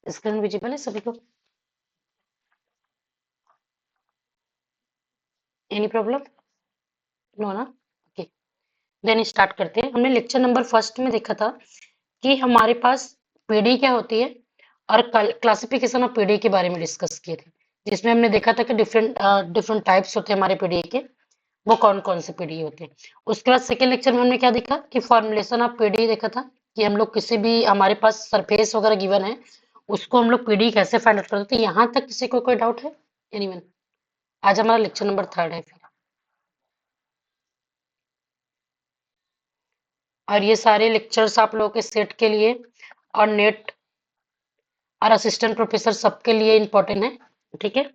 Screen visible है सभी को? Any problem? नो ना? ओके, देन स्टार्ट करते हैं। हमने लेक्चर नंबर फर्स्ट में देखा था कि हमारे पास पीडी क्या होती है और क्लासिफिकेशन ऑफ पीडी के बारे में डिस्कस किए थे, जिसमें हमने देखा था कि डिफरेंट डिफरेंट टाइप्स होते हैं हमारे पीडी के, वो कौन कौन से पीडी होते हैं। उसके बाद सेकेंड लेक्चर में हमने क्या देखा कि फॉर्मुलेशन ऑफ पीडी देखा था, कि हम लोग किसी भी हमारे पास सरफेस वगैरह गिवन है उसको हम लोग पीडी कैसे फाइंड आउट करते हैं। यहाँ तक किसी को कोई डाउट है? एनीवन? आज हमारा लेक्चर नंबर थर्ड है फिर, और ये सारे लेक्चर्स आप लोगों के सेट के लिए और नेट और असिस्टेंट प्रोफेसर सबके लिए इम्पोर्टेंट है। ठीक है,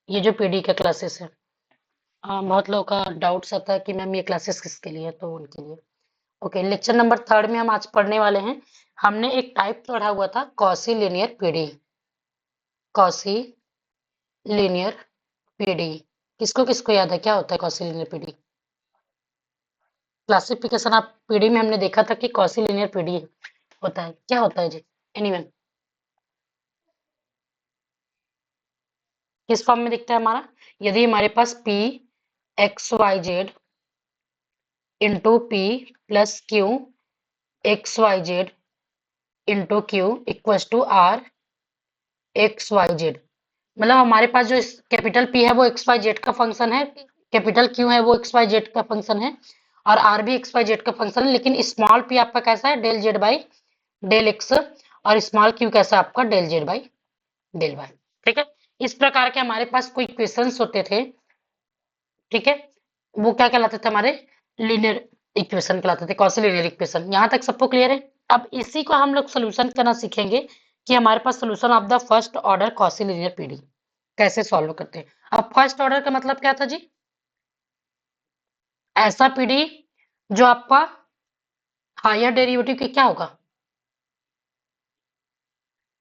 ये जो पीडी का क्लासेस है, बहुत लोगों का डाउट्स आता है कि मैम ये क्लासेस किसके लिए है, तो उनके लिए। ओके, लेक्चर नंबर थर्ड में हम आज पढ़ने वाले हैं। हमने एक टाइप पढ़ा हुआ था quasi linear PD. Quasi linear PD किसको किसको याद है क्या होता है quasi linear PD? Classification of PD में हमने देखा था कि कॉसी लीनियर पीडी होता है, क्या होता है जी? एनीवन? किस फॉर्म में दिखता है हमारा? यदि हमारे पास p x y z into p plus Q x y z into q equals to are x y z, मतलब हमारे पास जो कैपिटल पी है वो एक्स वाई जेड का फंक्शन है, कैपिटल क्यू है वो एक्स वाई जेड का फंक्शन है, और आर भी एक्स वाई जेड का फंक्शन है। लेकिन स्मॉल पी आपका कैसा है? Del z by del x, और स्मॉल क्यू कैसा है आपका? Del z by del y. ठीक है, इस प्रकार के हमारे पास कोई क्वेश्चंस होते थे। ठीक है, वो क्या कहलाते थे? हमारे लीनियर इक्वेशन कहलाते थे, कौशी लीनियर इक्वेशन। यहाँ तक सबको क्लियर है? अब इसी को हम लोग सोल्यूशन करना सीखेंगे कि हमारे पास solution of the first order Cauchy linear PDE कैसे सॉल्व करते हैं। अब फर्स्ट ऑर्डर का मतलब क्या था जी? ऐसा पीडी जो आपका हायर डेरिवेटिव के क्या होगा?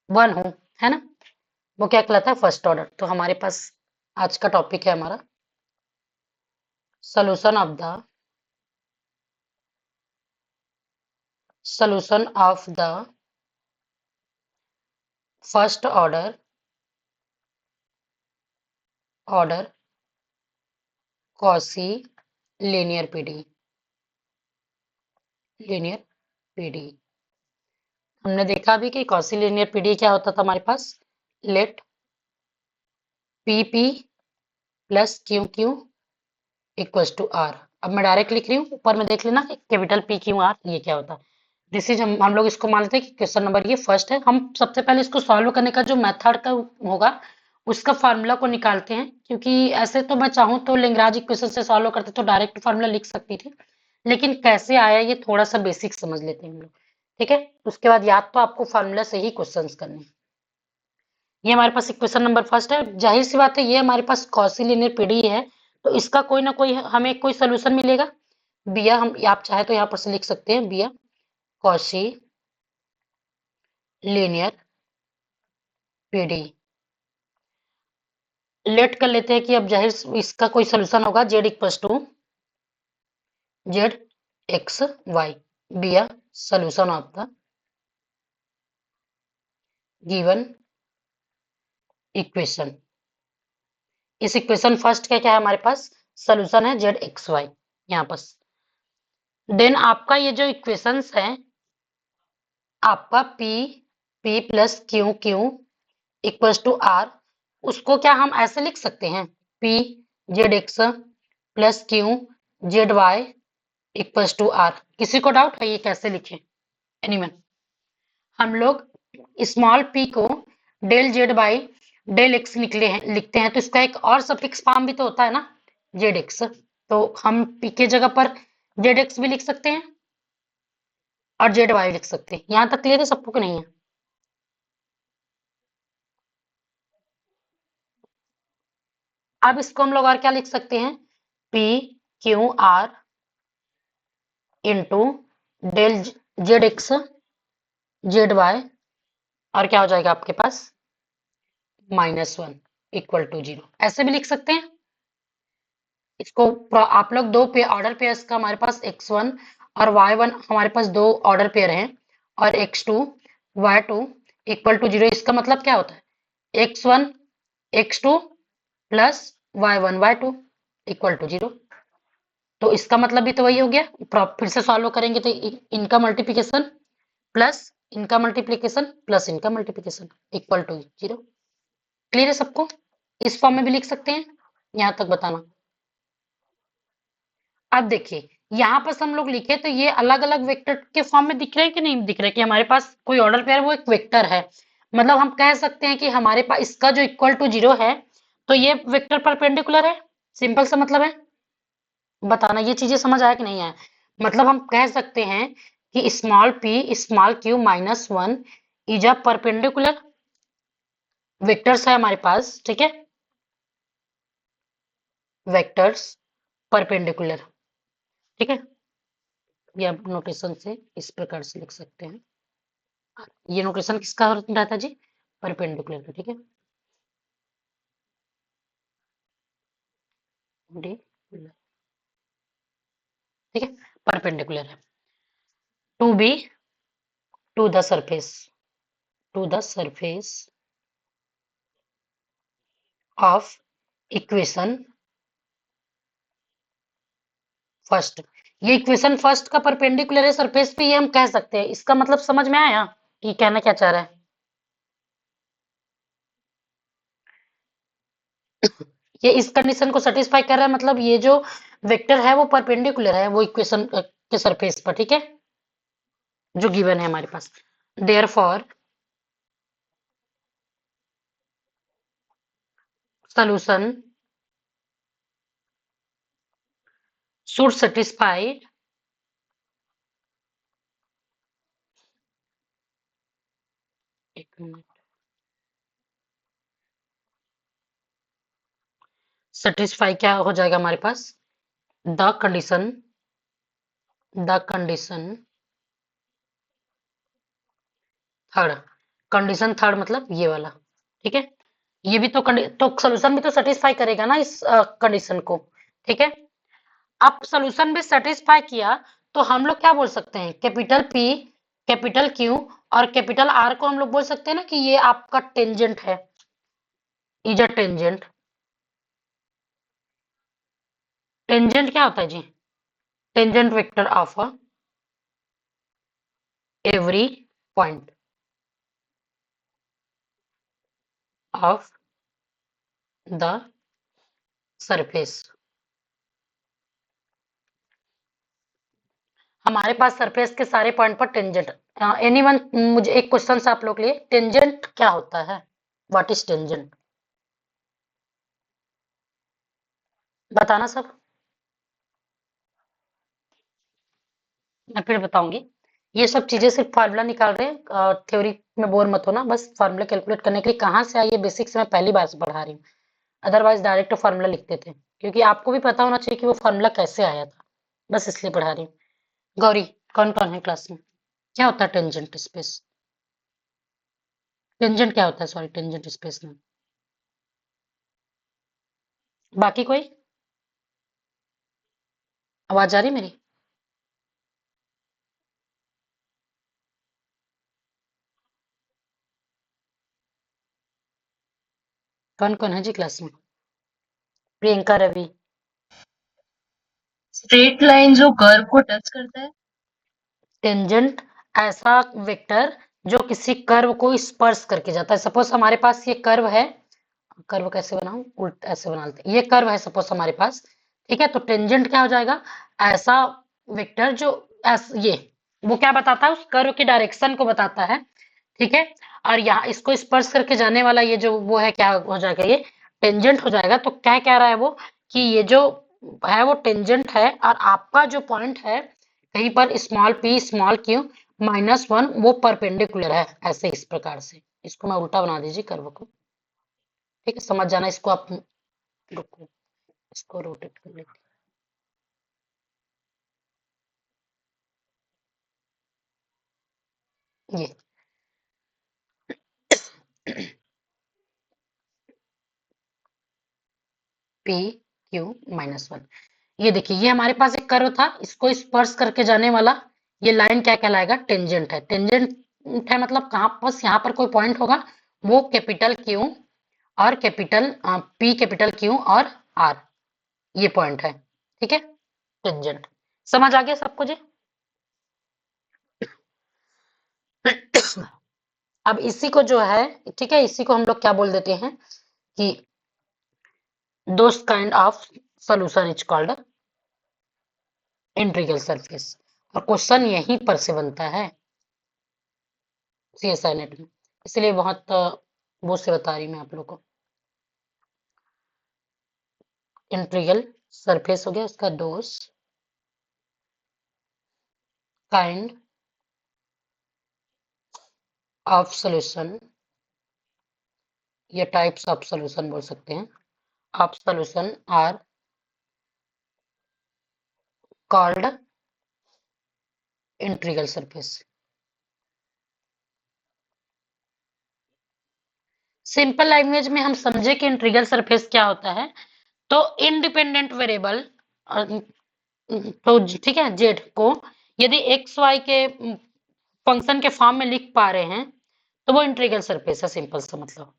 वन हो, है ना? वो क्या कहलाता है? First order. तो हमारे पास आज का टॉपिक है हमारा solution of the solution of the first order Cauchy linear PD. हमने देखा भी कि Cauchy linear पीडी क्या होता था हमारे पास? Let p p plus q q equals to r. अब मैं डायरेक्ट लिख रही हूँ, ऊपर में देख लेना कैपिटल पी क्यू आर ये क्या होता है। दिस इज हम लोग इसको मान लेते हैं कि क्वेश्चन नंबर ये फर्स्ट है। हम सबसे पहले इसको सॉल्व करने का जो मेथड का होगा उसका फार्मूला को निकालते हैं, क्योंकि ऐसे तो मैं चाहूँ तो लेंग्राज इक्वेशन से सॉल्व करते तो डायरेक्ट फार्मूला लिख सकती थी, लेकिन कैसे आया ये थोड़ा सा बेसिक समझ लेते हैं हम लोग। ठीक है, उसके बाद याद तो आपको फार्मूला से ही क्वेश्चन करने हैं। ये हमारे पास इक्वेशन नंबर फर्स्ट है। जाहिर सी बात है ये हमारे पास कॉशी लीनियर पीडी है, तो इसका कोई ना कोई हमें कोई सोल्यूशन मिलेगा। बिया हम आप चाहे तो यहाँ पर से लिख सकते हैं बिया कॉशी लीनियर पीडी। लेट कर लेते हैं कि अब जाहिर इसका कोई सोल्यूशन होगा z equals to z x y be a solution of the given equation. इस इक्वेशन फर्स्ट का क्या है हमारे पास? सोल्यूशन है जेड एक्स वाई यहाँ पर। देन आपका ये जो इक्वेशंस है आपका p p plus q q equals to r, उसको क्या हम ऐसे लिख सकते हैं? P z x plus q z y equals to r. किसी को डाउट है ये कैसे लिखें? एनीवन? हम लोग स्मॉल पी को del z by del x लिखते हैं, तो इसका एक और सफिक्स फॉर्म भी तो होता है ना, जेड एक्स। तो हम पी के जगह पर जेड एक्स भी लिख सकते हैं और जेड वाई लिख सकते हैं। यहाँ तक क्लियर है सबको कि नहीं है? अब इसको हम लोग और क्या लिख सकते हैं? P Q R into del z x z y, और क्या हो जाएगा आपके पास? -1 इक्वल टू 0। ऐसे भी लिख सकते हैं इसको। आप लोग दो पे ऑर्डर पेयर्स का हमारे पास x1 और y1 हमारे पास दो ऑर्डर पेयर हैं, और x2 y2 इक्वल टू 0, इसका मतलब क्या होता है x1 x2 plus y1 y2 equal to 0। तो इसका मतलब भी तो वही हो गया। फिर से सॉल्व करेंगे तो इनका मल्टीप्लीकेशन प्लस इनका मल्टीप्लीकेशन प्लस इनका मल्टीप्लीकेशन इक्वल टू 0। क्लियर है सबको? इस फॉर्म में भी लिख सकते हैं, यहां तक बताना। अब देखिए यहाँ पर हम लोग लिखे तो ये अलग अलग वेक्टर के फॉर्म में दिख रहे हैं कि नहीं दिख रहे, कि हमारे पास कोई ऑर्डर पेयर वो एक वेक्टर है। मतलब हम कह सकते हैं कि हमारे पास इसका जो इक्वल टू 0 है तो ये वेक्टर परपेंडिकुलर है। सिंपल सा मतलब है। बताना ये चीजें समझ आया कि नहीं आया। मतलब हम कह सकते हैं कि small p small q -1 is a perpendicular vectors है हमारे पास, ठीक है, वेक्टर्स परपेंडिकुलर, ठीक है। ये आप नोटेशन से इस प्रकार से लिख सकते हैं। ये नोटेशन किसका रहता है जी? परपेंडिकुलर का, ठीक है। डी, ठीक है, परपेंडिकुलर है to be to the surface, to the surface of equation first. ये इक्वेशन फर्स्ट का परपेंडिकुलर है सरफेस पे, ये हम कह सकते हैं। इसका मतलब समझ में आया कि कहना क्या चाह रहा है? ये इस कंडीशन को सेटिस्फाई कर रहा है, मतलब ये जो वेक्टर है वो परपेंडिकुलर है वो इक्वेशन के सरफेस पर, ठीक है, जो गिवन है हमारे पास। देयरफॉर solution should satisfy एक मिनट, सेटिस्फाई क्या हो जाएगा हमारे पास? The condition, the condition third, condition third मतलब ये वाला, ठीक है। ये भी तो तो सोल्यूशन भी तो सेटिस्फाई करेगा ना इस कंडीशन को, ठीक है। अब सोल्यूशन भी सेटिस्फाई किया तो हम लोग क्या बोल सकते हैं? कैपिटल P कैपिटल Q और कैपिटल R को हम लोग बोल सकते हैं ना कि ये आपका टेंजेंट है, इज अ टेंजेंट। टेंजेंट क्या होता है जी? Tangent vector of every point of the surface. हमारे पास सरफेस के सारे पॉइंट पर टेंजेंट। एनीवन, मुझे एक क्वेश्चन से आप लोग लिए, टेंजेंट क्या होता है? What is tangent? बताना सब। मैं फिर बताऊंगी। ये सब चीजें सिर्फ फार्मूला निकाल रहे हैं, थ्योरी में बोर मत होना, बस फार्मूला कैलकुलेट करने के लिए कहाँ से आई ये बेसिक से मैं पहली बार से पढ़ा रही हूँ। अदरवाइज डायरेक्ट फार्मूला लिखते थे, क्योंकि आपको भी पता होना चाहिए कि वो फार्मूला कैसे आया था, बस इसलिए पढ़ा रही हूँ। गौरी, कौन कौन है क्लास में? क्या होता है टेंजेंट स्पेस? टेंजेंट क्या होता है, सॉरी, टेंजेंट स्पेस में? बाकी कोई? आवाज आ रही मेरी? कौन कौन है जी क्लास में? प्रियंका, रवि। स्ट्रेट लाइन जो कर्व को टच करता है। टेंजेंट ऐसा वेक्टर जो किसी कर्व को स्पर्श करके जाता है। सपोज हमारे पास ये कर्व है, कर्व कैसे बनाऊं, उल्ट ऐसे बना लेते हैं। ये कर्व है सपोज हमारे पास, ठीक है। तो टेंजेंट क्या हो जाएगा? ऐसा वेक्टर जो ये वो क्या बताता है? उस कर्व की डायरेक्शन को बताता है, ठीक है। और यहाँ इसको स्पर्श करके जाने वाला ये जो वो है, क्या हो जाएगा? ये टेंजेंट हो जाएगा। तो क्या कह रहा है वो कि ये जो है वो टेंजेंट है, और आपका जो पॉइंट है कहीं पर स्मॉल p स्मॉल q -1 वो परपेंडिकुलर है, ऐसे इस प्रकार से। इसको मैं उल्टा बना दीजिए कर्व को, ठीक है, समझ जाना इसको आप। रुको, इसको रोटेट कर लेते हैं। ये p q -1, ये देखिए, ये हमारे पास एक कर्व था, इसको स्पर्श करके जाने वाला ये लाइन क्या कहलाएगा? टेंजेंट है। टेंजेंट है, मतलब कहाँ, बस यहाँ पर कोई पॉइंट होगा, वो कैपिटल क्यू और कैपिटल पी, कैपिटल क्यू और आर, ये पॉइंट है, ठीक है, टेंजेंट। समझ आ गया सबको जी? अब इसी को जो है, ठीक है, इसी को हम लोग क्या बोल देते हैं कि दोस kind of solution is called integral surface. और क्वेश्चन यहीं पर से बनता है सीएसआई नेट में, इसलिए बहुत वो से बता रही मैं आप लोग को। इंटीग्रल सरफेस हो गया, इसका दोस काइंड ऑफ सॉल्यूशन, या टाइप्स ऑफ सॉल्यूशन बोल सकते हैं, of solution are called integral surface. Simple language में हम समझे कि इंटीग्रल सरफेस क्या होता है, तो इंडिपेंडेंट वेरिएबल, तो ठीक है, जेड को यदि एक्स वाई के फंक्शन के फॉर्म में लिख पा रहे हैं तो वो इंटीग्रल सरफेस है, सिंपल सा मतलब।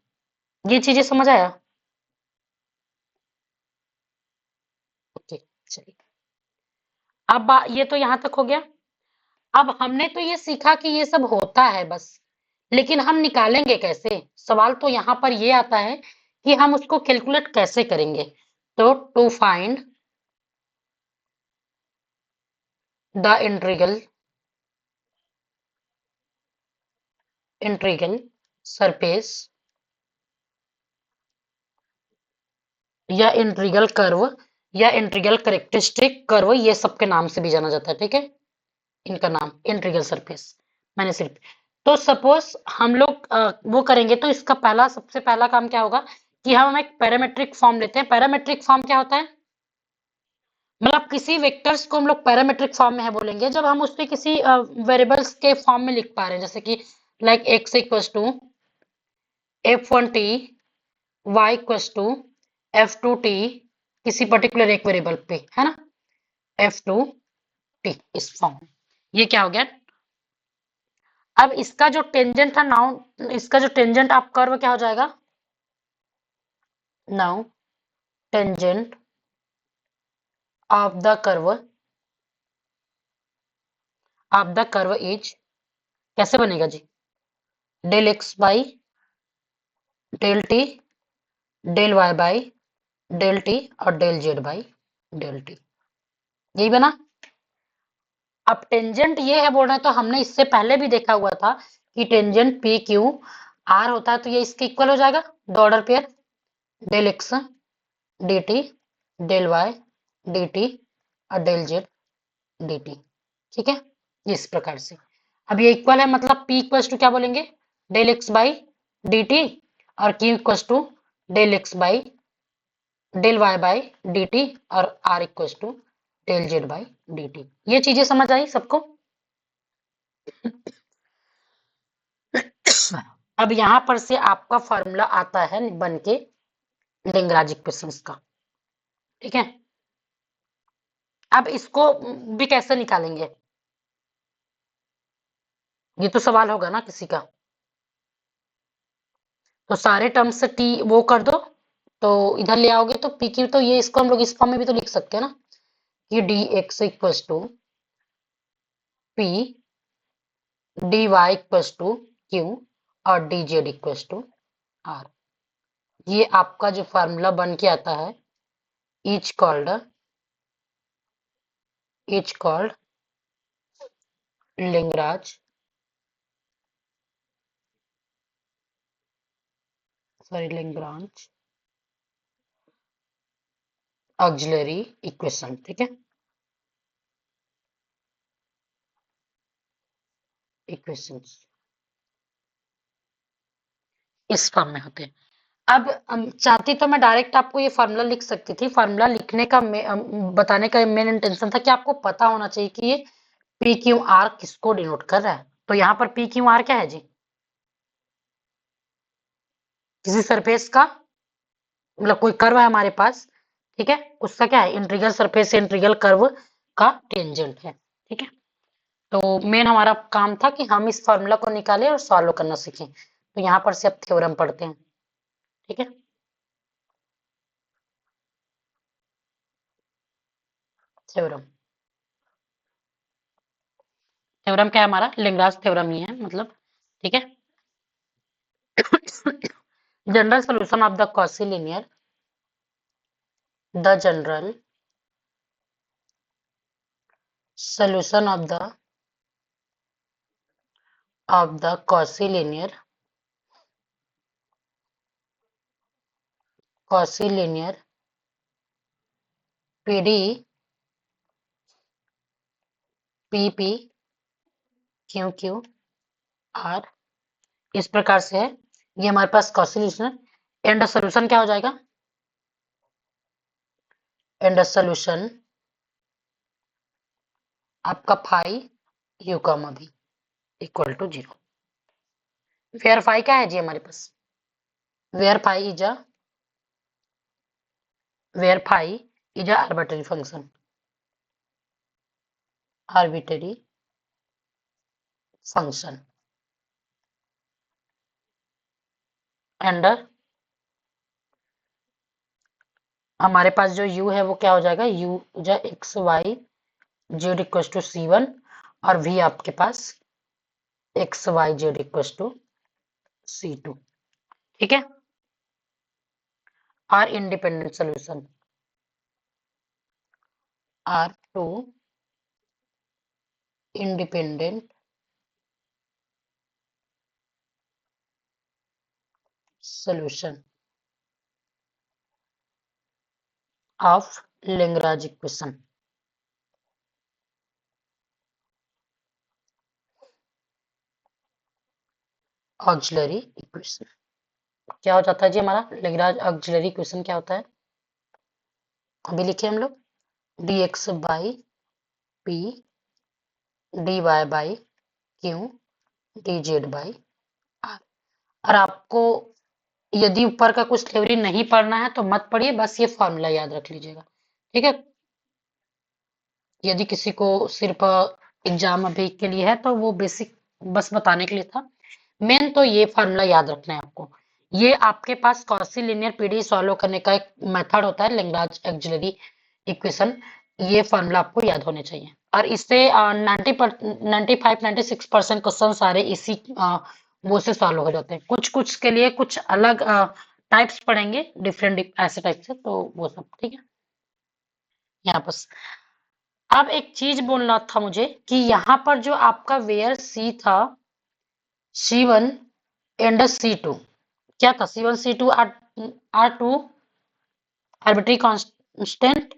ये चीजें समझ आया? ओके, चलिए। अब ये तो यहां तक हो गया। अब हमने तो ये सीखा कि ये सब होता है बस, लेकिन हम निकालेंगे कैसे? सवाल तो यहाँ पर ये आता है कि हम उसको कैलकुलेट कैसे करेंगे। तो to find the integral surface या इंटीग्रल कर्व या इंटीग्रल करेक्टरिस्टिक कर्व, ये सबके नाम से भी जाना जाता है, ठीक है, इनका नाम इंटीग्रल सरफेस। मैंने सिर्फ, तो सपोज हम लोग वो करेंगे, तो इसका पहला, सबसे पहला काम क्या होगा कि हम एक पैरामेट्रिक फॉर्म लेते हैं। पैरामेट्रिक फॉर्म क्या होता है? मतलब किसी वेक्टर्स को हम लोग पैरामेट्रिक फॉर्म में है बोलेंगे जब हम उसके किसी वेरिएबल्स के फॉर्म में लिख पा रहे हैं, जैसे कि like x equals to f1t, y equals to f2t, किसी पर्टिकुलर एक वेरिएबल पे, है ना, f2t, इस फॉर्म में। ये क्या हो गया? अब इसका जो टेंजेंट था नाउ, इसका जो टेंजेंट आप कर्व क्या हो जाएगा? Now tangent of the curve, of the curve is, कैसे बनेगा जी? Del x by del t, del y by del t, और del z by del t, यही बना। अब टेंजेंट ये है बोल रहे हैं, तो हमने इससे पहले भी देखा हुआ था कि टेंजेंट पी क्यू आर होता है, तो ये इसके इक्वल हो जाएगा, दो order pair, del x d t, del y d t, और डेल जेड डी टी, ठीक है, इस प्रकार से। अब ये इक्वल है, मतलब P इक्वल्स टू क्या बोलेंगे? Del x by d t, और Q equals to del x by del y by d t, और R equals to del z by d t. ये चीजें समझ आई सबको? अब यहां पर से आपका फॉर्मूला आता है बन के लेंग्राज इक्वेशंस का, ठीक है। अब इसको भी कैसे निकालेंगे, ये तो सवाल होगा ना किसी का। तो सारे टर्म्स से टी वो कर दो, तो इधर ले आओगे तो पी क्यू, तो ये इसको हम लोग इस फॉर्म में भी तो लिख सकते हैं ना, कि d x equals to p, d y equals to q, और d z equals to r. ये आपका जो फार्मूला बन के आता है, is called Lagrange, sorry Lagrange auxiliary equation, ठीक है, इक्वेशंस इस फॉर्म में होते हैं। अब चाहती तो मैं डायरेक्ट आपको ये फार्मूला लिख सकती थी। फार्मूला लिखने का बताने का मेन इंटेंशन था कि आपको पता होना चाहिए कि ये पी क्यू आर किसको डिनोट कर रहा है। तो यहाँ पर पी क्यू आर क्या है जी? किसी सरफेस का, मतलब कोई कर्व है हमारे पास, ठीक है, उसका क्या है? इंटीग्रल सरफेस से इंटीग्रल कर्व का टेंजेंट है, ठीक है। तो मेन हमारा काम था कि हम इस फॉर्मूला को निकालें और सॉल्व करना सीखें। तो यहाँ पर से अब थ्योरम पढ़ते हैं, ठीक है। थ्योरम थ्योरम क्या है हमारा? लेग्रांज थ्योरम ही है मतलब, ठीक है। General solution of the Cauchy linear, the general solution of the Cauchy linear PD PP QQ R इस प्रकार से है। ये हमारे पास कॉची लीनियर एंड सोल्यूशन क्या हो जाएगा? एंड सोल्यूशन आपका फाई यू कॉमा भी इक्वल टू 0। वेयर फाई क्या है जी हमारे पास? Where phi is a arbitrary function, arbitrary function and हमारे पास जो u है वो क्या हो जाएगा? u जो x y z equal to C1 और v आपके पास x y z equal to C2, ठीक है। Are independent solution are two independent solution of Lagrange equation, auxiliary equation क्या हो जाता है जी हमारा? Lagrange auxiliary equation क्या होता है? अभी लिखे हम लोग dx by p dy by q dz by r। और आपको यदि ऊपर का कुछ थ्योरी नहीं पढ़ना है तो मत पढ़िए, बस ये फॉर्मूला याद रख लीजिएगा, ठीक है। यदि किसी को सिर्फ एग्जाम अभी के लिए है तो वो बेसिक बस बताने के लिए था। मेन तो ये फॉर्मूला याद रखना है आपको। ये आपके पास कॉची लीनियर पीडी सॉल्व करने का एक मेथड होता है, लैग्रांज ऑक्सिलरी इक्वेशन। ये फॉर्मूला आपको याद होने चाहिए और इससे 95-96% क्वेश्चन सारे इसी वो से सॉल्व हो जाते हैं। कुछ कुछ के लिए कुछ अलग टाइप्स पढ़ेंगे, डिफरेंट ऐसे टाइप से, तो वो सब ठीक है। यहाँ पर अब एक चीज बोलना था मुझे कि यहाँ पर जो आपका वेयर सी था, C1 एंड C2 क्या था? C1 C2 are two arbitrary constant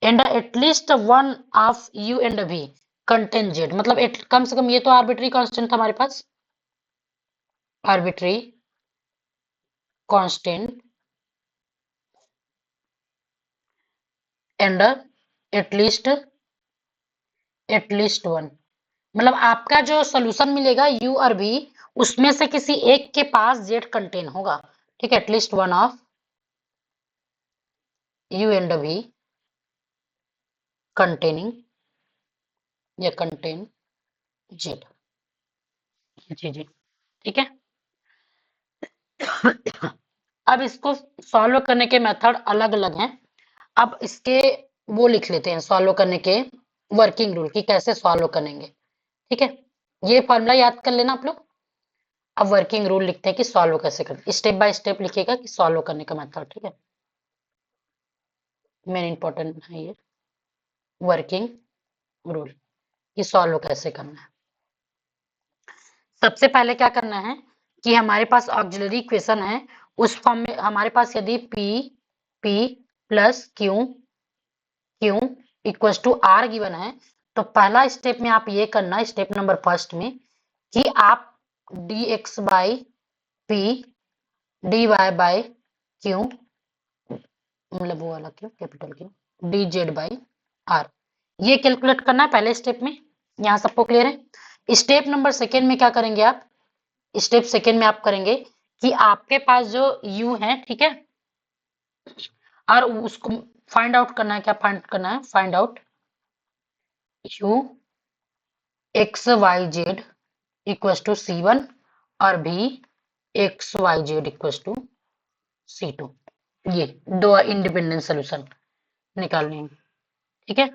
and at least one of u and v contain z। मतलब कम से कम ये तो आर्बिट्री कांस्टेंट था हमारे पास, arbitrary constant and at least one. मतलब आपका जो सोल्यूशन मिलेगा u और v, उसमें से किसी एक के पास z कंटेन होगा, ठीक है। At least one of u and v containing या कंटेन z। जी जी, ठीक है। अब इसको सॉल्व करने के मेथड अलग अलग हैं। अब इसके वो लिख लेते हैं सॉल्व करने के वर्किंग रूल की कैसे सॉल्व करेंगे, ठीक है। ये फॉर्मूला याद कर लेना आप लोग। अब वर्किंग रूल लिखते हैं कि सॉल्व कैसे करते, स्टेप बाय स्टेप लिखिएगा कि सॉल्व करने का मेथड, ठीक है। मेन इंपॉर्टेंट है ये वर्किंग रूल कि सॉल्व कैसे करना है। सबसे पहले क्या करना है कि हमारे पास ऑक्सिलरी इक्वेशन है, उस फॉर्म में हमारे पास यदि P plus Q equal to R given है, तो पहला स्टेप में आप ये करना, स्टेप नंबर फर्स्ट में, कि आप dx by P dy by Q, मतलब वो वाला Q capital Q dz by R, ये कैलकुलेट करना है पहले स्टेप में। यहाँ सबको क्लियर है? स्टेप नंबर सेकेंड में क्या करेंगे आप? स्टेप सेकेंड में आप करेंगे कि आपके पास जो u है, ठीक है, और उसको फाइंड आउट करना है। क्या फाइंड करना है? Find out u x y z equal to C1 और v x y z equal to C2। ये दो इंडिपेंडेंट सोल्यूशन निकालने हैं। ठीक है,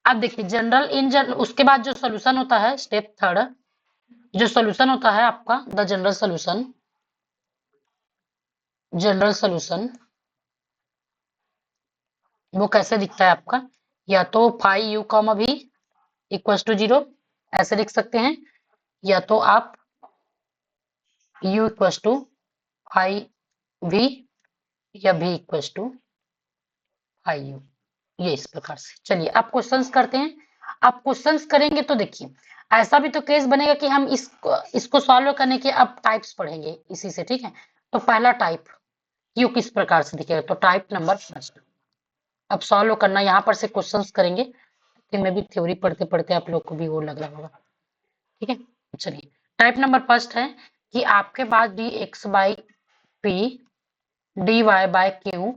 अब देखिए उसके बाद जो सोल्यूशन होता है स्टेप थर्ड, जो सोल्यूशन होता है आपका द जनरल सोल्यूशन वो कैसे दिखता है आपका, या तो फाई यू कॉमा भी इक्वल टू 0 ऐसे लिख सकते हैं, या तो आप u equal to phi v या v equal to phi u, ये इस प्रकार से। चलिए आप क्वेश्चंस करते हैं। आप क्वेश्चंस करेंगे तो देखिए ऐसा भी तो केस बनेगा कि हम इसको सॉल्व करने के अब टाइप्स पढ़ेंगे इसी से। ठीक है, तो पहला टाइप क्यू किस प्रकार से दिखेगा, तो टाइप नंबर फर्स्ट। अब सॉल्व करना, यहाँ पर से क्वेश्चंस करेंगे कि मैं भी थ्योरी पढ़ते पढ़ते आप लोग को भी वो लग रहा होगा। ठीक है, चलिए टाइप नंबर फर्स्ट है कि आपके पास d x by p d y by q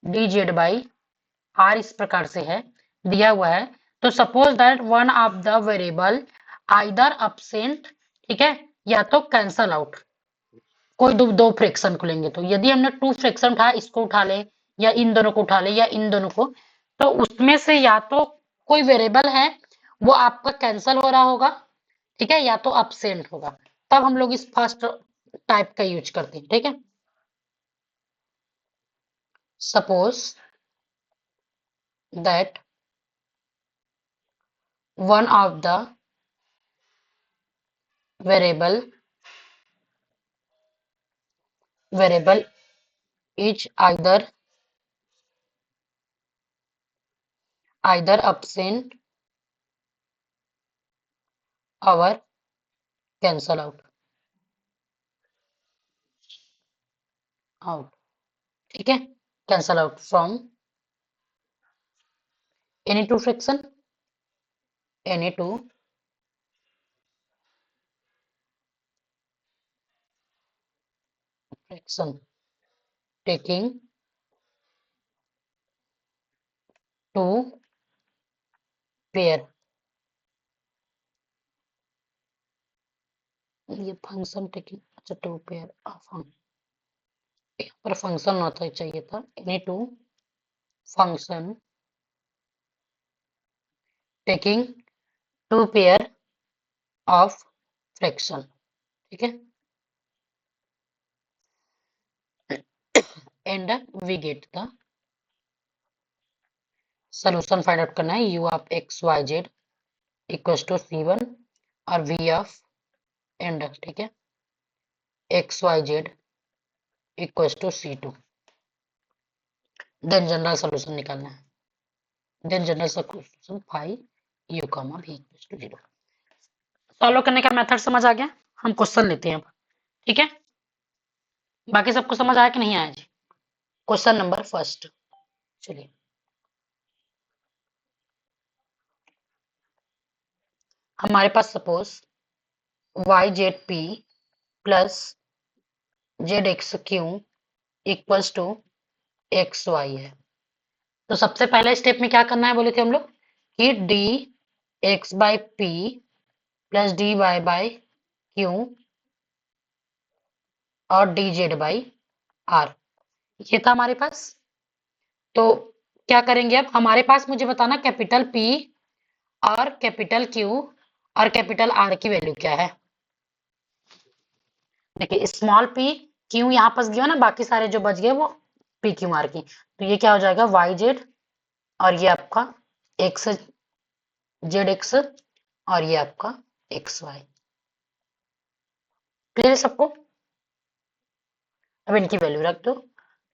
d z by r इस प्रकार से है, दिया हुआ है। तो suppose that one of the variable either absent, ठीक है, या तो कैंसल आउट। कोई दो फ्रैक्शन को लेंगे, तो यदि हमने टू फ्रैक्शन उठाया, इसको उठा ले या इन दोनों को उठा ले या इन दोनों को, तो उसमें से या तो कोई वेरिएबल है वो आपका कैंसल हो रहा होगा, ठीक है, या तो अपसेंट होगा, तब हम लोग इस फर्स्ट टाइप का यूज करते हैं। ठीक है, suppose that one of the variable is either absent or cancel out। ठीक है, cancel out from any two fraction, any two fraction taking two pair। ये फंक्शन टेकिंग, अच्छा टू पेयर ऑफ, हम यहाँ पर फंक्शन होता चाहिए था, any two function taking two pair of fraction. ठीक है, and we get the solution. Find out करना है u of x y z equal to C1 और v ऑफ एंड, ठीक है, x y z equal to C2। Then general solution निकालना है, then general solution phi u comma v equal to 0। Solve करने का method समझ आ गया, हम क्वेश्चन लेते हैं अब। ठीक है, बाकी सबको समझ आया कि नहीं आया जी? क्वेश्चन नंबर फर्स्ट, चलिए हमारे पास suppose y z p plus z x q equals to x y है। तो सबसे पहले स्टेप में क्या करना है बोले थे हम लोग कि d x by P plus d y by Q और डी जेड बाई आर, ये था हमारे पास। तो क्या करेंगे अब, हमारे पास मुझे बताना कैपिटल पी और कैपिटल क्यू और कैपिटल आर की वैल्यू क्या है। देखिए स्मॉल पी क्यू यहाँ पास गया ना, बाकी सारे जो बच गए वो पी क्यू आर की, तो ये क्या हो जाएगा वाई जेड और ये आपका एक्स जेड एक्स और ये आपका एक्स वाई। क्लियर है सबको? अब इनकी वैल्यू रख दो,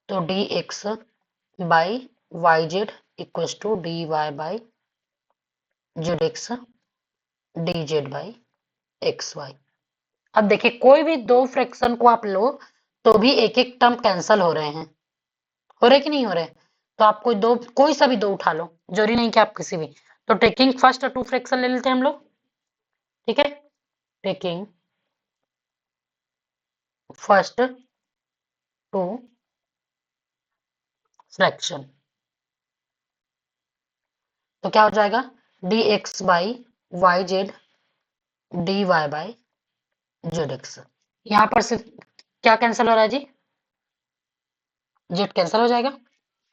तो d x by y z equal to d y by z x d z by x y. अब देखिए कोई भी दो फ्रैक्शन को आप लो तो भी एक एक टर्म कैंसल हो रहे हैं, हो रहे कि नहीं हो रहे? तो आप कोई सा भी दो उठा लो, जरूरी नहीं कि आप किसी भी। तो टेकिंग फर्स्ट टू फ्रैक्शन ले लेते हैं हम लोग। ठीक है, टेकिंग फर्स्ट टू फ्रैक्शन, तो क्या हो जाएगा d x by y z d y by z x. यहाँ पर सिर्फ क्या कैंसिल हो रहा है जी? जेड कैंसिल हो जाएगा।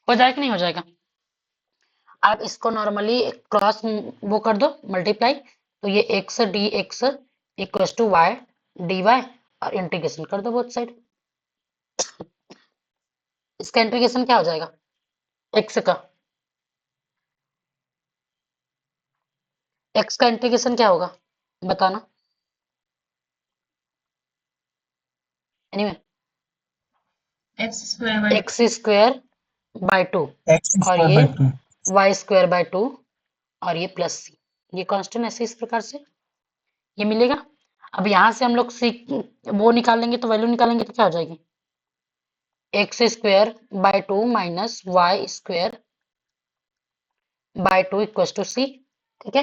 हो जाएगा कि नहीं हो जाएगा? आप इसको नॉर्मली क्रॉस वो कर दो, मल्टीप्लाई, तो ये x d x equal to y d y, और इंटीग्रेशन कर दो बोथ साइड। इसका इंटीग्रेशन क्या हो जाएगा? एक्स का, एक्स का इंटीग्रेशन क्या होगा बताना। Anyway, x square by x square by two, x और स्क्वायर ये by 2। Y square by two, और ये प्लस सी, ये कांस्टेंट ऐसे इस प्रकार से ये मिलेगा। अब यहाँ से हम लोग सी वो निकालेंगे, तो वैल्यू निकालेंगे तो क्या हो जाएगी? X square by two minus y square by two equal to c. ठीक है।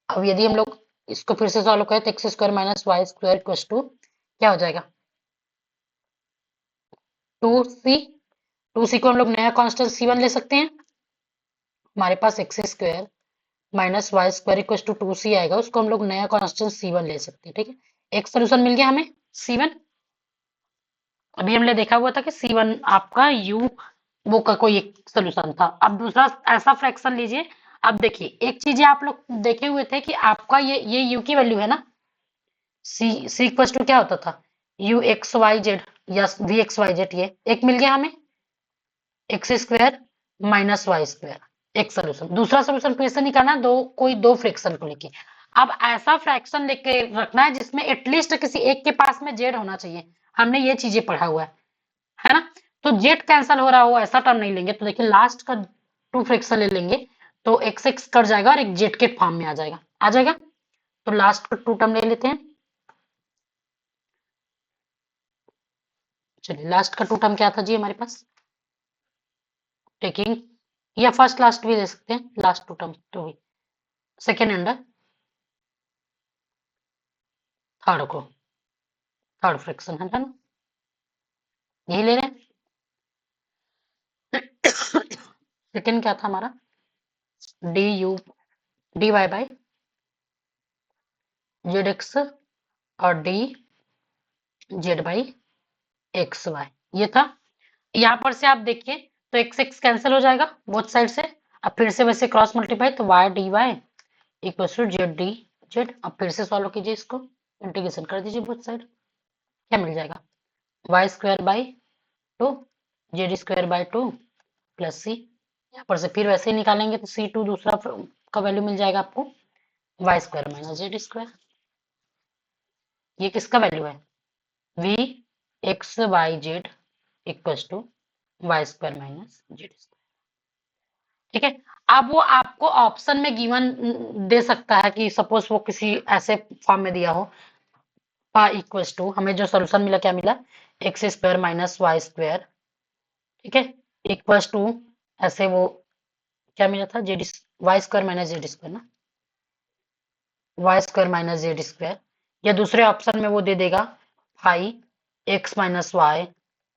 अब यदि हम लोग इसको फिर से सॉल्व करें तो x square minus y square equal to क्या हो जाएगा? To C. टू सी को हम लोग नया कांस्टेंट सी वन ले सकते हैं। हमारे पास x square minus y square equal to two c आएगा, उसको हम लोग नया कांस्टेंट सी वन ले सकते हैं। ठीक है, एक सोल्यूशन मिल गया हमें सी वन। अभी हमने देखा हुआ था कि सी वन आपका यू वो का कोई एक सोल्यूशन था। अब दूसरा ऐसा फ्रैक्शन लीजिए। अब देखिए, एक चीज आप लोग देखे हुए थे कि आपका ये यू की वैल्यू है ना, सी इक्वल टू क्या होता था? यू एक्स वाई जेड या वी एक्स वाई जेड। ये एक मिल गया हमें, x square minus y square, एक सोल्यूशन। दूसरा सोल्यूशन फिर से निकालना, कोई दो फ्रैक्शन को लेके। अब ऐसा फ्रैक्शन लेके रखना है जिसमें एटलीस्ट किसी एक के पास में जेड होना चाहिए। हमने ये चीजें पढ़ा हुआ है ना। तो जेड कैंसल हो रहा हो ऐसा टर्म नहीं लेंगे। तो देखिए, लास्ट का टू फ्रैक्शन ले लेंगे, तो एक्स एक्स कट जाएगा और एक जेड के फॉर्म में आ जाएगा। तो लास्ट का टू टर्म ले लेते हैं। चलिए, लास्ट का टू टर्म क्या था जी हमारे पास? टेकिंग, या फर्स्ट लास्ट भी ले सकते हैं, लास्ट टू टर्म तो भी, सेकेंड एंड थर्ड को, थर्ड फ्रैक्शन है ना, यही ले रहे हैं। सेकेंड क्या था हमारा? D u d y by z x, और d z by x y, ये था। यहाँ पर से आप देखिए, तो एक्स एक्स कैंसिल हो जाएगा बोथ साइड से। अब फिर से वैसे क्रॉस मल्टीप्लाई, तो y d y equal to z d z. अब फिर से सॉल्व कीजिए, इसको इंटीग्रेशन कर दीजिए बोथ साइड। क्या मिल जाएगा? Y square by two z square by two plus c. यहाँ पर से फिर वैसे ही निकालेंगे तो सी टू दूसरा का वैल्यू मिल जाएगा आपको, y square minus z square. ये किसका वैल्यू है? V x y z equal to y square minus z square. ठीक है। अब वो आपको ऑप्शन में गिवन दे सकता है कि सपोज वो किसी ऐसे फॉर्म में दिया हो, पा इक्वल टू, हमें जो सोल्यूशन मिला क्या मिला? X square minus y square. ठीक है, इक्वल टू ऐसे वो क्या मिला था? Z y square minus z square ना, y square minus z square. या दूसरे ऑप्शन में वो दे देगा five x minus y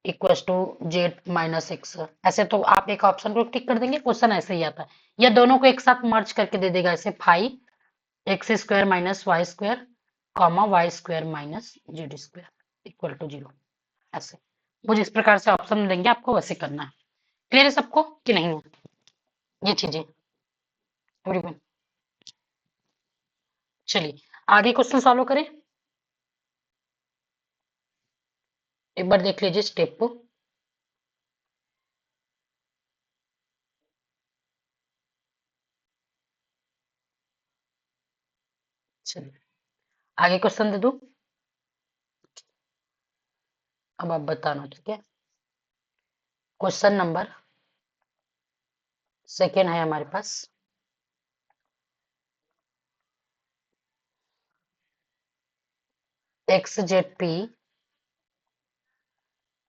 equal to z minus x. ऐसे तो आप एक ऑप्शन को टिक कर देंगे, क्वेश्चन ऐसे ही आता है। या दोनों को एक साथ मर्ज करके दे देगा, ऐसे five x square minus y square comma y square minus z square equal to zero. ऐसे वो जिस प्रकार से ऑप्शन देंगे आपको वैसे करना है। क्लियर है सबको कि नहीं है ये चीजें एवरीवन? चलिए, आगे क्वेश्चन सॉल्व करें। एक बार देख लीजिए स्टेप को। चलिए, आगे क्वेश्चन दे दूं, अब आप बताना। ठीक है, क्वेश्चन नंबर सेकेंड है हमारे पास। X z p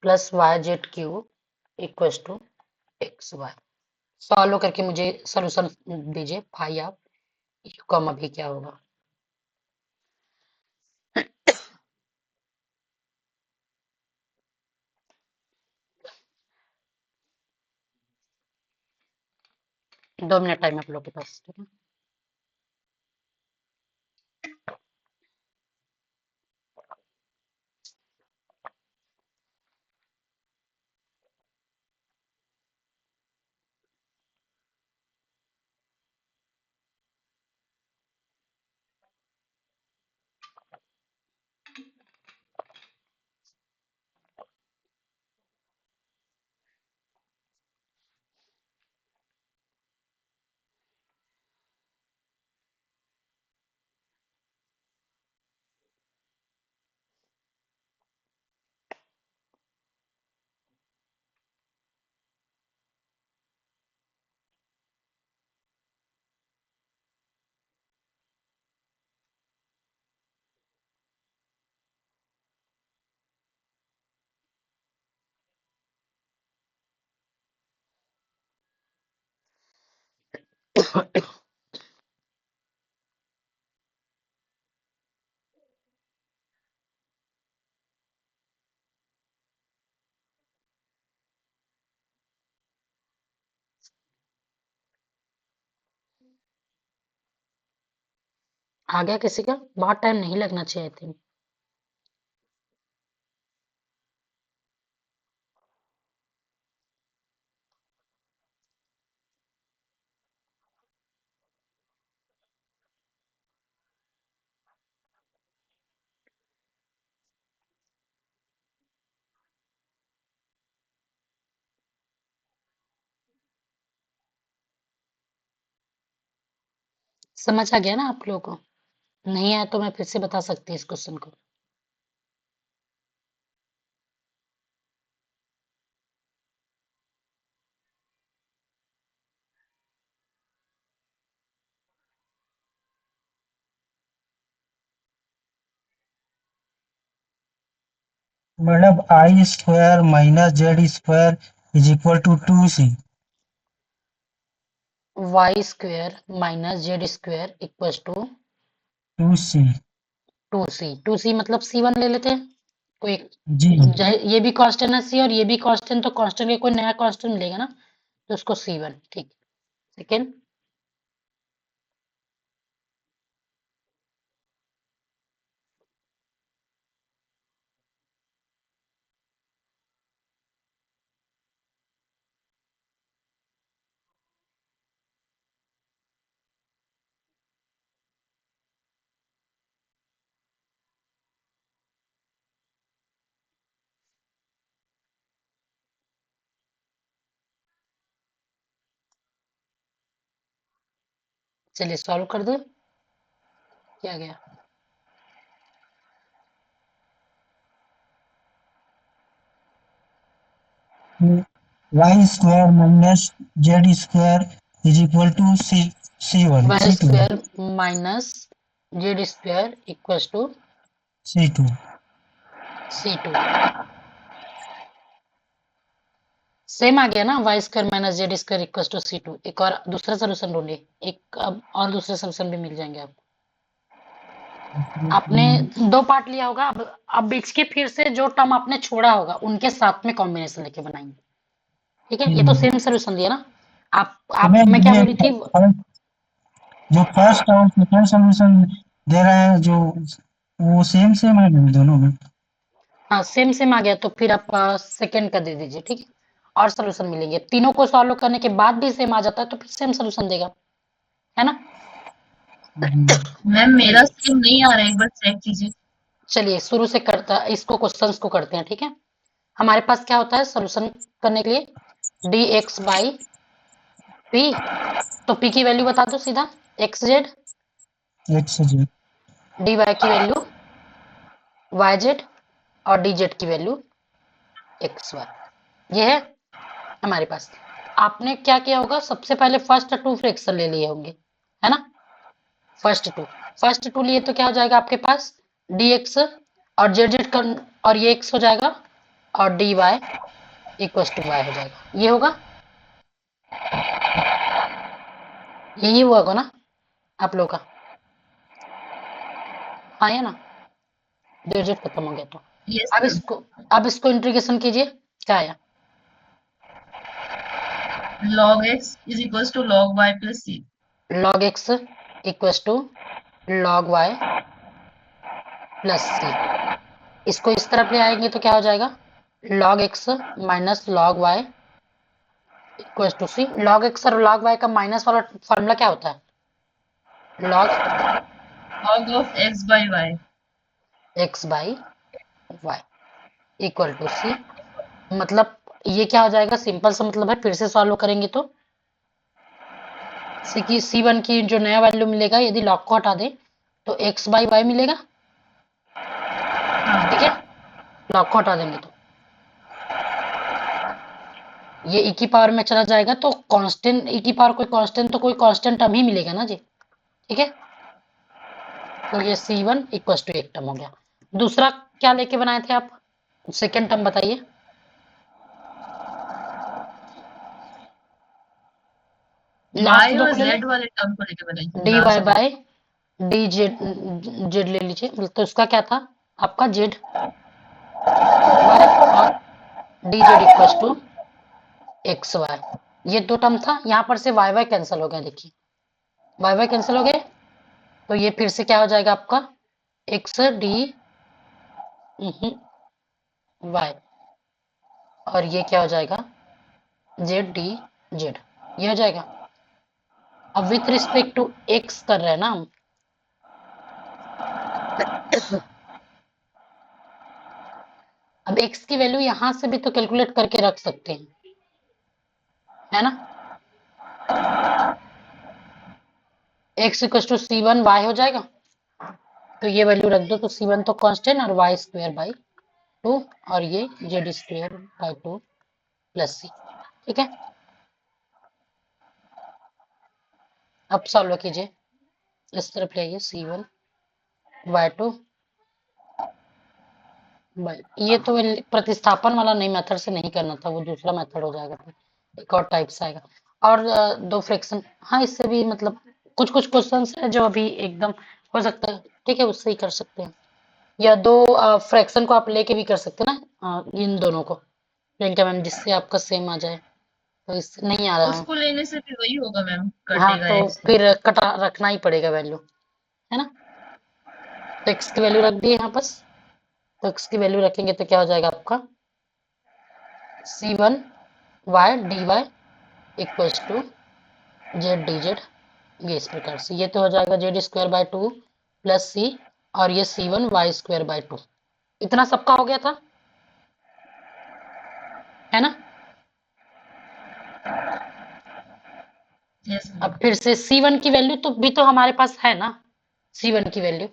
plus y z q equal to x y. Solve करके मुझे सोल्यूशन दीजिए भाई आप। यू कॉमा भी क्या होगा? 2 मिनट टाइम आप लोग के पास। ठीक है, आ गया किसी का? बहुत टाइम नहीं लगना चाहिए आई थिंक। समझ आ गया ना आप लोगों को? नहीं आया तो मैं फिर से बता सकती हूँ इस क्वेश्चन को। Madam I² minus Z² is equal to 2C। y² minus z² equals to 2C 2c। 2c मतलब c1 ले लेते हैं। कोई जी। ये भी कांस्टेंट है c और ये भी कांस्टेंट, तो कांस्टेंट के कोई नया कांस्टेंट मिलेगा ना, तो उसको c1। ठीक। सेकेंड। चलिए सॉल्व कर दो। क्या गया? Y² minus Z² is equal to C1 y C2 square minus z² equals to C2। c2। Same आ गया ना, y² minus z² equals to c2। एक और दूसरा सोल्यूशन ढूंढिए। एक अब और दूसरे सोल्यूशन भी मिल जाएंगे आपको। आपने दो पार्ट लिया होगा, अब बीच के फिर से जो टर्म आपने छोड़ा होगा उनके साथ में कॉम्बिनेशन लेके बनाएंगे। ठीक है, ये तो सेम सोल्यूशन दिया ना। तो आप मैं क्या ये बोली थी? जो फर्स्ट और सेकंड सोल्यूशन दे रहे हैं जो वो सेम सेम है ना दोनों में। हाँ सेम सेम आ गया, तो फिर आप सेकंड का दे दीजिए। ठीक है, और सोल्यूशन मिलेंगे। तीनों को सॉल्व करने के बाद भी सेम आ जाता है तो फिर सेम सोल्यूशन देगा, है ना। मैम मेरा चलिए सेम नहीं आ रहा है, एक बार चेक कीजिए। चलिए शुरू से करता इसको, क्वेश्चंस को करते हैं। ठीक है, हमारे पास क्या होता है सोल्यूशन करने के लिए? dx by P. तो p की वैल्यू बता दो सीधा। X Z. एक्स जी dy की वैल्यू वाई जेड। और dz की वैल्यू एक्स वाई। ये है हमारे पास। आपने क्या किया होगा, सबसे पहले फर्स्ट टू फ्रैक्शन ले लिए होंगे, है ना। फर्स्ट टू लिए तो क्या हो जाएगा आपके पास? dx और जेड का, और ये x हो जाएगा, और dy इक्वल टू y हो जाएगा। ये होगा, यही हुआ होगा ना आप लोग का। हाँ या ना, जेड खत्म हो गया तो यस अब मैम। इसको अब इसको इंटीग्रेशन कीजिए। क्या आया? log x is equal to log y plus c। log x equal to log y plus c. इसको इस तरफ ले आएंगे तो क्या हो जाएगा? log x minus log y equal to c. log x और log y का माइनस वाला फॉर्मूला क्या होता है? log log of x by y। x by y equal to c. मतलब ये क्या हो जाएगा? सिंपल सा मतलब है, फिर से सॉल्व करेंगे तो सी की C1 की जो नया वैल्यू मिलेगा, यदि log को हटा दें तो x बाई वाई मिलेगा। ठीक है, log को हटा देंगे तो ये e की पावर में चला जाएगा, तो कांस्टेंट e की पावर कोई कांस्टेंट, तो कोई कांस्टेंट टर्म ही मिलेगा ना जी। ठीक है, तो ये C1 इक्वल टू एक टर्म हो गया। दूसरा क्या लेके बनाए थे आप? सेकेंड टर्म बताइए। लास्ट y दो और को ले z लो, वाले टर्म को लेके बनाइए। डी हाँ वाई समझ। बाय डी जेड, जेड ले लीजिए, तो उसका क्या था आपका जेड वाई, और d z equal to x y, ये दो टर्म था। यहाँ पर से वाई वाई कैंसिल हो गया, देखिए वाई वाई कैंसिल हो गए, तो ये फिर से क्या हो जाएगा आपका एक्स डी वाई, और ये क्या हो जाएगा जेड डी जेड, ये हो जाएगा। अब विथ रिस्पेक्ट टू एक्स कर रहे हैं ना हम, अब एक्स की वैल्यू यहां से भी तो कैलकुलेट करके रख सकते हैं, है ना। X equal to c one y हो जाएगा, तो ये वैल्यू रख दो, तो सी वन तो कांस्टेंट और वाई स्क्वायर बाई टू, और ये z square by two plus c, ठीक है। अब सॉल्व कीजिए, इस तरफ ले आइए, c one y two by, ये तो प्रतिस्थापन वाला नहीं, मेथड से नहीं करना था, वो दूसरा मेथड हो जाएगा, फिर एक और टाइप से आएगा। और दो फ्रैक्शन, हाँ इससे भी मतलब कुछ कुछ क्वेश्चंस है जो अभी एकदम हो सकता है, ठीक है, उससे ही कर सकते हैं, या दो फ्रैक्शन को आप लेके भी कर सकते हैं ना, इन दोनों को, प्रियंका मैम, जिससे आपका सेम आ जाए, तो इससे नहीं आ रहा है। उसको लेने से भी वही होगा मैम, हाँ कटेगा तो x से। फिर कटा रखना ही पड़ेगा वैल्यू, है ना। तो एक्स की वैल्यू रख दी यहाँ बस, तो एक्स की वैल्यू रखेंगे तो क्या हो जाएगा आपका c one y d y equals to z d z, ये इस प्रकार से, ये तो हो जाएगा z square by two plus c, और ये c one y square by two, इतना सबका हो गया था, है ना। यस अब मैम। फिर से C1 की वैल्यू तो भी तो हमारे पास है ना, C1 की वैल्यू,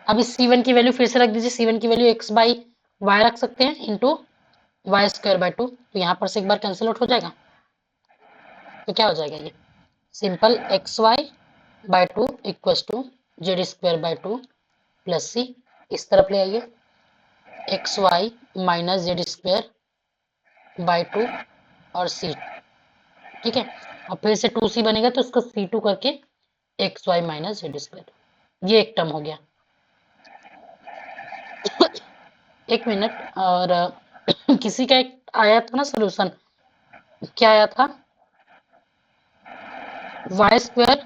अब इस C1 की वैल्यू फिर से रख दीजिए, C1 की वैल्यू एक्स बाई वाई रख सकते हैं into y square by two, तो यहाँ पर से एक बार कैंसिल आउट हो जाएगा, तो क्या हो जाएगा ये simple x y by two equal to z square by two plus c, इस तरफ ले आइए x y minus z square by two और सी, ठीक है। अब फिर से टू सी बनेगा तो उसको सी टू करके x y minus z square, ये एक टर्म हो गया। एक मिनट, और किसी का एक आया था ना सोल्यूशन, क्या आया था y square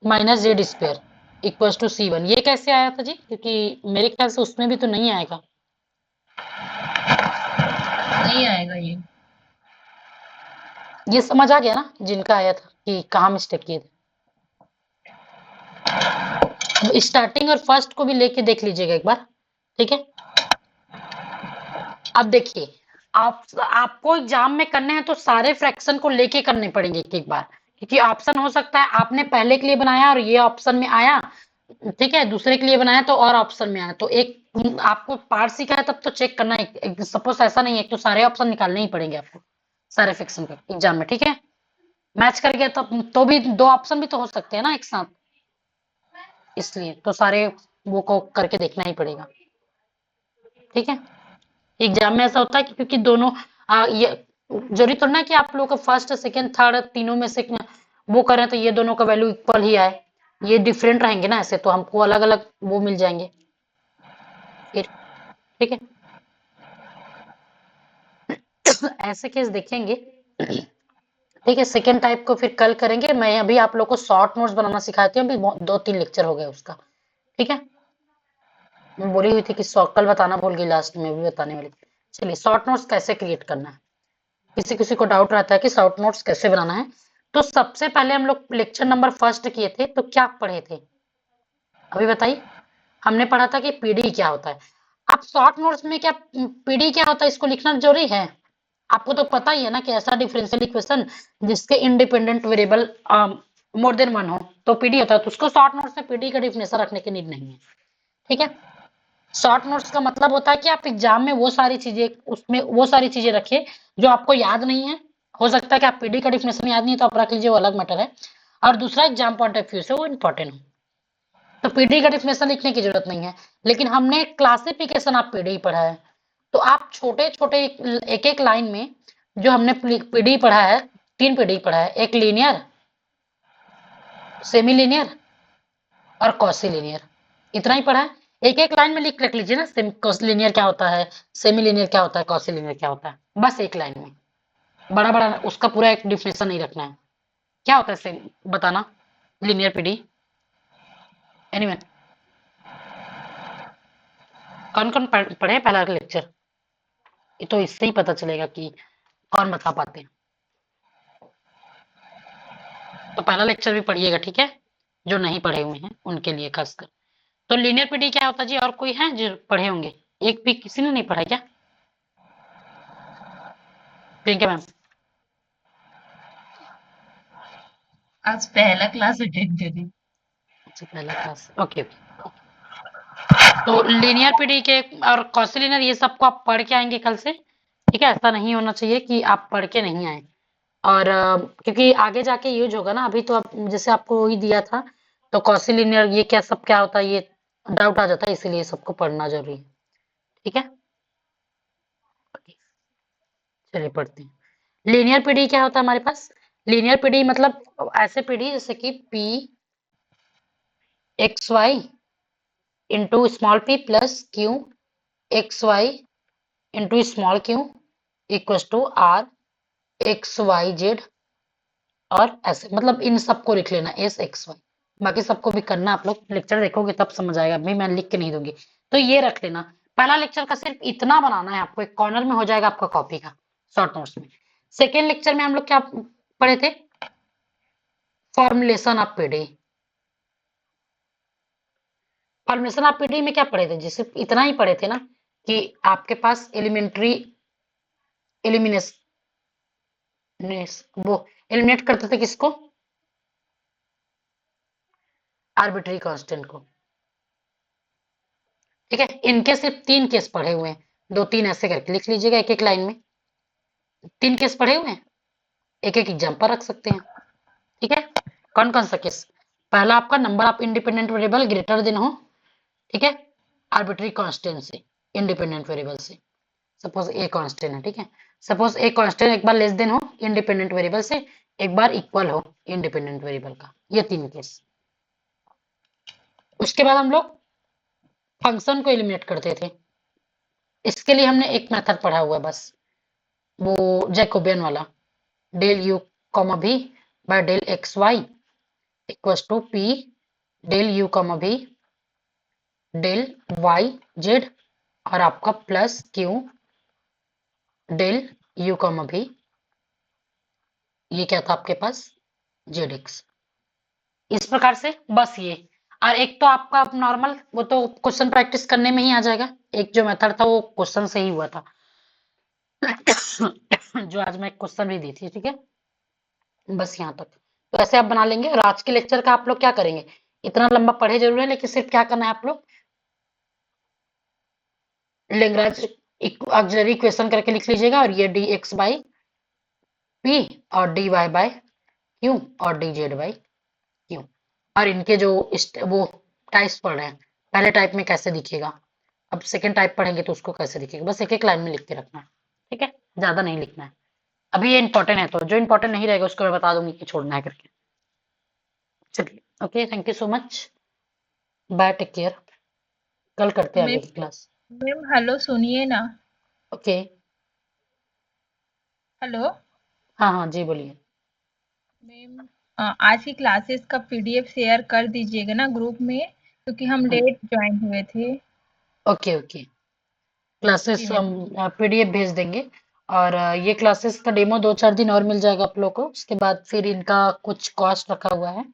minus z square equals to c one, ये कैसे आया था जी, क्योंकि मेरे ख्याल से उसमें भी तो नहीं आएगा। नहीं आएगा ये समझ आ गया ना जिनका आया था कि कहाँ मिस्टेक किए थे। अब स्टार्टिंग और फर्स्ट को भी लेके देख लीजिएगा एक बार, ठीक है। अब देखिए, आपको एग्जाम में करने हैं तो सारे फ्रैक्शन को लेके करने पड़ेंगे एक एक बार, क्योंकि ऑप्शन हो सकता है आपने पहले के लिए बनाया और ये ऑप्शन में आया, ठीक है, दूसरे के लिए बनाया तो और ऑप्शन में आया, तो एक आपको पार्ट सीखा है तब तो चेक करना है, सपोज ऐसा नहीं है तो सारे ऑप्शन निकालने ही पड़ेंगे आपको सारे फ्रैक्शन के एग्जाम में, ठीक है। मैच कर गया तो भी दो ऑप्शन भी तो हो सकते हैं ना एक साथ, इसलिए तो सारे वो को करके देखना ही पड़ेगा, ठीक है। एग्जाम में ऐसा होता है कि क्योंकि दोनों ये जरूरी थोड़ा ना कि आप लोग का फर्स्ट सेकंड थर्ड तीनों में से वो करें तो ये दोनों का वैल्यू इक्वल ही आए, ये डिफरेंट रहेंगे ना, ऐसे तो हमको अलग अलग वो मिल जाएंगे फिर, ठीक है। ऐसे केस देखेंगे, ठीक है। सेकेंड टाइप को फिर कल करेंगे, मैं अभी आप लोग को शॉर्ट नोट्स बनाना सिखाती हूँ, अभी दो तीन लेक्चर हो गए उसका, ठीक है। मैं बोली हुई थी कि कल बताना भूल गई, लास्ट में भी बताने वाली। चलिए शॉर्ट नोट्स कैसे क्रिएट करना है, किसी किसी को डाउट रहता है कि शॉर्ट नोट्स कैसे बनाना है, तो सबसे पहले हम लोग लेक्चर नंबर फर्स्ट किए थे तो क्या पढ़े थे अभी बताइए। हमने पढ़ा था कि पीडी क्या होता है। अब शॉर्ट नोट्स में क्या पीडी क्या होता है इसको लिखना जरूरी है, आपको तो पता ही है ना कि ऐसा डिफरेंशियल इक्वेशन जिसके independent variable more than one हो तो पीडी होता है, तो उसको शॉर्ट नोट्स में पीडी का डिफिनेशन रखने की नीड नहीं है, ठीक है। शॉर्ट नोट्स का मतलब होता है कि आप एग्जाम में वो सारी चीजें उसमें वो सारी चीजें रखिए जो आपको याद नहीं है, हो सकता है कि आप पीडी का डिफिनेशन याद नहीं तो आप रख लीजिए, वो अलग मैटर है, और दूसरा एग्जाम पॉइंट ऑफ व्यू से वो इंपॉर्टेंट हो, तो पीडी का डिफिनेशन लिखने की जरूरत नहीं है। लेकिन हमने क्लासिफिकेशन ऑफ पीडी पढ़ा है, तो आप छोटे छोटे एक एक लाइन में जो हमने पीडी पढ़ा है 3 पीडी पढ़ा है, एक लीनियर, सेमी लीनियर और कॉसी लीनियर, इतना ही पढ़ा है। एक एक लाइन में लिख रख लीजिए ना, कॉसी लीनियर क्या होता है, सेमी लीनियर क्या होता है, कॉसी लीनियर क्या होता है, बस एक लाइन में, बड़ा बड़ा उसका पूरा एक डिफिनेशन नहीं रखना है। क्या होता है सेम बताना, लीनियर पीडी, एनीवन, कौन कौन पढ़े पहला लेक्चर, ये तो इससे ही पता चलेगा कि कौन बता पाते हैं। तो पहला लेक्चर भी पढ़िएगा, ठीक है, जो नहीं पढ़े हुए हैं उनके लिए खासकर। तो लीनियर पीडी क्या होता है जी, और कोई है जो पढ़े होंगे, एक भी किसी ने नहीं पढ़ा क्या, प्रियंका मैम? आज पहला क्लास अटेंड करी। अच्छा पहला क्लास, ओके ओके। तो लीनियर पीडी के और कॉसी लीनियर ये सबको आप पढ़ के आएंगे कल से, ठीक है, ऐसा नहीं होना चाहिए कि आप पढ़ के नहीं आए। और क्योंकि आगे जाके यूज होगा ना, अभी तो आप जैसे आपको वही दिया था, तो कॉसी लीनियर ये क्या सब क्या होता है, ये डाउट आ जाता है, इसीलिए सबको पढ़ना जरूरी है, ठीक है। चलिए पढ़ते हैं। लीनियर पीडी क्या होता है हमारे पास, लीनियर पीडी मतलब ऐसे पीडी जैसे कि P x y into small p plus Q x y into small q equal to are x y z, और ऐसे मतलब इन सबको लिख लेना एस एक्स वाई, बाकी सबको भी करना, आप लोग लेक्चर देखोगे तब समझ आएगा, अभी मैं लिख के नहीं दूंगी। तो ये रख लेना, पहला लेक्चर का सिर्फ इतना बनाना है आपको, एक कॉर्नर में हो जाएगा आपका कॉपी का शॉर्ट नोट्स में। सेकेंड लेक्चर में हम लोग क्या पढ़े थे, formulation of PD, formulation of PD में क्या पढ़े थे जी, सिर्फ इतना ही पढ़े थे ना, कि आपके पास एलिमेंट्री एलिमिनेशन, वो एलिमिनेट करते थे किसको, आर्बिट्री कांस्टेंट को, ठीक है। इनके सिर्फ 3 केस पढ़े हुए हैं, 2-3 ऐसे करके लिख लीजिएगा एक एक लाइन में, 3 केस पढ़े हुए हैं, एक एक एग्जाम्पल रख सकते हैं, ठीक है। कौन कौन सा केस, पहला आपका number of independent variable greater than हो, ठीक है, आर्बिट्री कांस्टेंट से, इंडिपेंडेंट वेरिएबल से, सपोज ए कांस्टेंट है, ठीक है, सपोज ए कांस्टेंट एक बार लेस देन हो इंडिपेंडेंट वेरिएबल से, एक बार इक्वल हो इंडिपेंडेंट वेरिएबल का, ये 3 केस। उसके बाद हम लोग फंक्शन को एलिमिनेट करते थे, इसके लिए हमने एक मेथड पढ़ा हुआ है बस, वो जैकोबियन वाला, del u comma v by del x y equals to P del u comma v del y z, और आपका plus Q del u comma v, ये क्या था आपके पास, जेड एक्स, इस प्रकार से बस ये। और एक तो आपका नॉर्मल, वो तो क्वेश्चन प्रैक्टिस करने में ही आ जाएगा, एक जो मेथड था वो क्वेश्चन से ही हुआ था जो आज मैं क्वेश्चन भी दी थी, ठीक है, बस यहाँ तक। तो ऐसे आप बना लेंगे, और आज के लेक्चर का आप लोग क्या करेंगे, इतना लंबा पढ़े जरूर है, लेकिन सिर्फ क्या करना है आप लोग, लेग्रांज ऑक्सिलरी इक्वेशन करके लिख लीजिएगा, और ये डी एक्स बाई पी और डी वाई बाय क्यू और डी जेड बाई क्यू, और इनके जो वो टाइप्स पढ़ रहे हैं, पहले टाइप में कैसे दिखेगा, अब सेकेंड टाइप पढ़ेंगे तो उसको कैसे दिखेगा, बस एक एक लाइन में लिख के रखना है, ठीक है, ज्यादा नहीं लिखना है। अभी ये इंपॉर्टेंट है, तो जो इंपॉर्टेंट नहीं रहेगा उसको मैं बता दूंगी कि छोड़ना है करके। चलिए okay, thank you so much, bye, take care, कल करते हैं आगे मैम की क्लास। मैम हेलो सुनिए ना। ओके, हेलो हाँ हाँ जी बोलिए। मैम, आज की क्लासेस का पीडीएफ शेयर कर दीजिएगा ना ग्रुप में, क्योंकि हम लेट ज्वाइन हुए थे। ओके ओके, जी क्लासेस मैम। हम पीडीएफ भेज देंगे, और ये क्लासेस का डेमो 2-4 दिन और मिल जाएगा आप लोग को, उसके बाद फिर इनका कुछ कॉस्ट रखा हुआ है,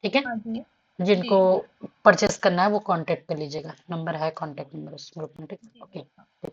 ठीक है, हाँ जी। जिनको जी परचेस करना है वो कांटेक्ट कर लीजिएगा, नंबर है कांटेक्ट नंबर उस ग्रुप में, ठीक है, जी ओके। मैम।